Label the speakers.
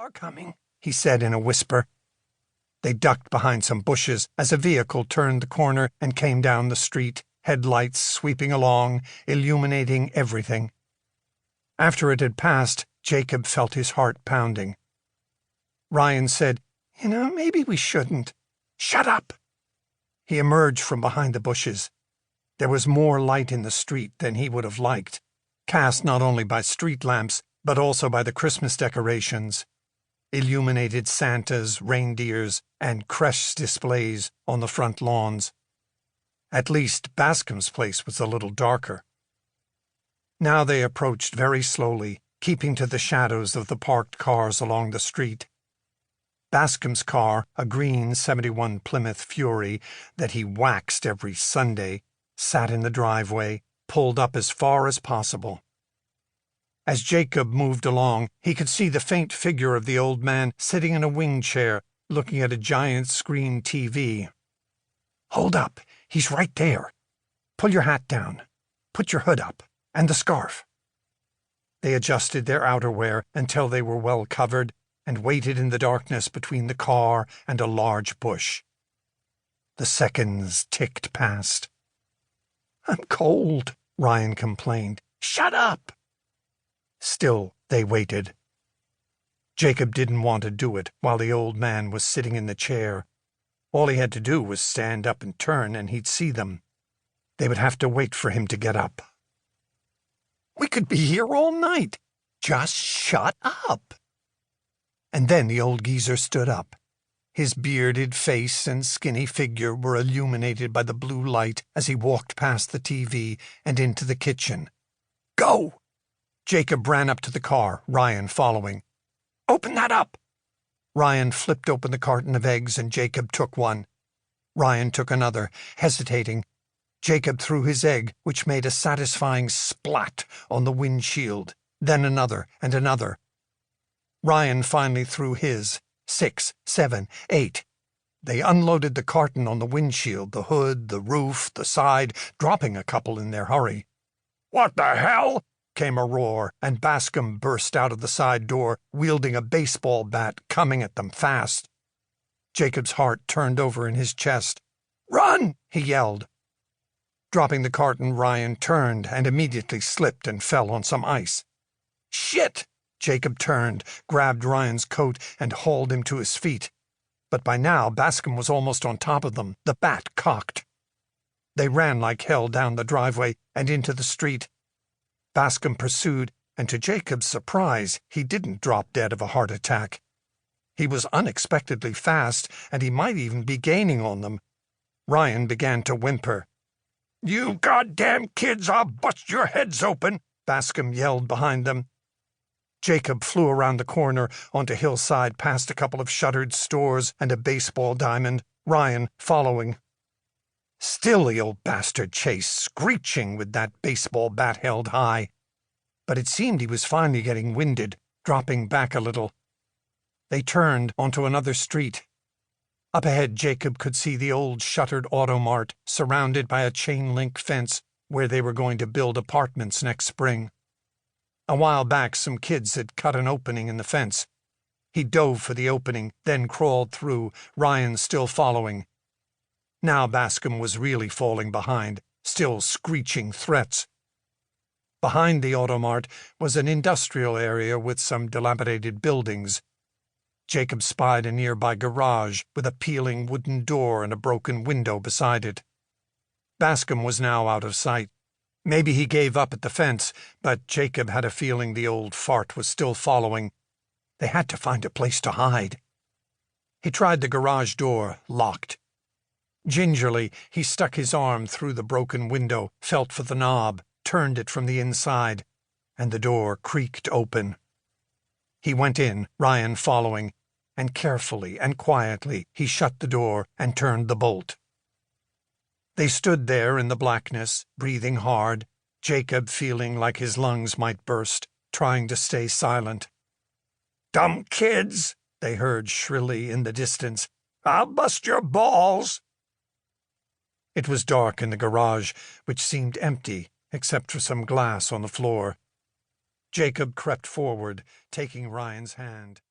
Speaker 1: car coming," he said in a whisper. They ducked behind some bushes as a vehicle turned the corner and came down the street, headlights sweeping along, illuminating everything. After it had passed, Jacob felt his heart pounding. Ryan said, "Maybe we shouldn't." "Shut up!" He emerged from behind the bushes. There was more light in the street than he would have liked, cast not only by street lamps, but also by the Christmas decorations, illuminated Santas, reindeers, and creche displays on the front lawns. At least Bascom's place was a little darker. Now they approached very slowly, keeping to the shadows of the parked cars along the street. Bascom's car, a green '71 Plymouth Fury that he waxed every Sunday, sat in the driveway, pulled up as far as possible. As Jacob moved along, he could see the faint figure of the old man sitting in a wing chair, looking at a giant screen TV. "Hold up, he's right there. Pull your hat down. Put your hood up, and the scarf." They adjusted their outerwear until they were well covered, and waited in the darkness between the car and a large bush. The seconds ticked past. "I'm cold," Ryan complained. "Shut up!" Still, they waited. Jacob didn't want to do it while the old man was sitting in the chair. All he had to do was stand up and turn, and he'd see them. They would have to wait for him to get up. "We could be here all night. Just shut up." And then the old geezer stood up. His bearded face and skinny figure were illuminated by the blue light as he walked past the TV and into the kitchen. "Go!" Jacob ran up to the car, Ryan following. "Open that up!" Ryan flipped open the carton of eggs and Jacob took one. Ryan took another, hesitating. Jacob threw his egg, which made a satisfying splat on the windshield, then another and another. Ryan finally threw his. 6, 7, 8. They unloaded the carton on the windshield, the hood, the roof, the side, dropping a couple in their hurry. "What the hell?" came a roar, and Bascom burst out of the side door, wielding a baseball bat, coming at them fast. Jacob's heart turned over in his chest. "Run!" he yelled. Dropping the carton, Ryan turned and immediately slipped and fell on some ice. "Shit!" Jacob turned, grabbed Ryan's coat, and hauled him to his feet. But by now Bascom was almost on top of them, the bat cocked. They ran like hell down the driveway and into the street. Bascom pursued, and to Jacob's surprise, he didn't drop dead of a heart attack. He was unexpectedly fast, and he might even be gaining on them. Ryan began to whimper. "You goddamn kids, I'll bust your heads open!" Bascom yelled behind them. Jacob flew around the corner onto Hillside past a couple of shuttered stores and a baseball diamond, Ryan following. Still the old bastard chased, screeching with that baseball bat held high. But it seemed he was finally getting winded, dropping back a little. They turned onto another street. Up ahead, Jacob could see the old shuttered automart surrounded by a chain-link fence where they were going to build apartments next spring. A while back, some kids had cut an opening in the fence. He dove for the opening, then crawled through, Ryan still following. Now Bascom was really falling behind, still screeching threats. Behind the automart was an industrial area with some dilapidated buildings. Jacob spied a nearby garage with a peeling wooden door and a broken window beside it. Bascom was now out of sight. Maybe he gave up at the fence, but Jacob had a feeling the old fart was still following. They had to find a place to hide. He tried the garage door, locked. Gingerly, he stuck his arm through the broken window, felt for the knob, turned it from the inside, and the door creaked open. He went in, Ryan following, and carefully and quietly he shut the door and turned the bolt. They stood there in the blackness, breathing hard, Jacob feeling like his lungs might burst, trying to stay silent. "Dumb kids," they heard shrilly in the distance. "I'll bust your balls." It was dark in the garage, which seemed empty except for some glass on the floor. Jacob crept forward, taking Ryan's hand.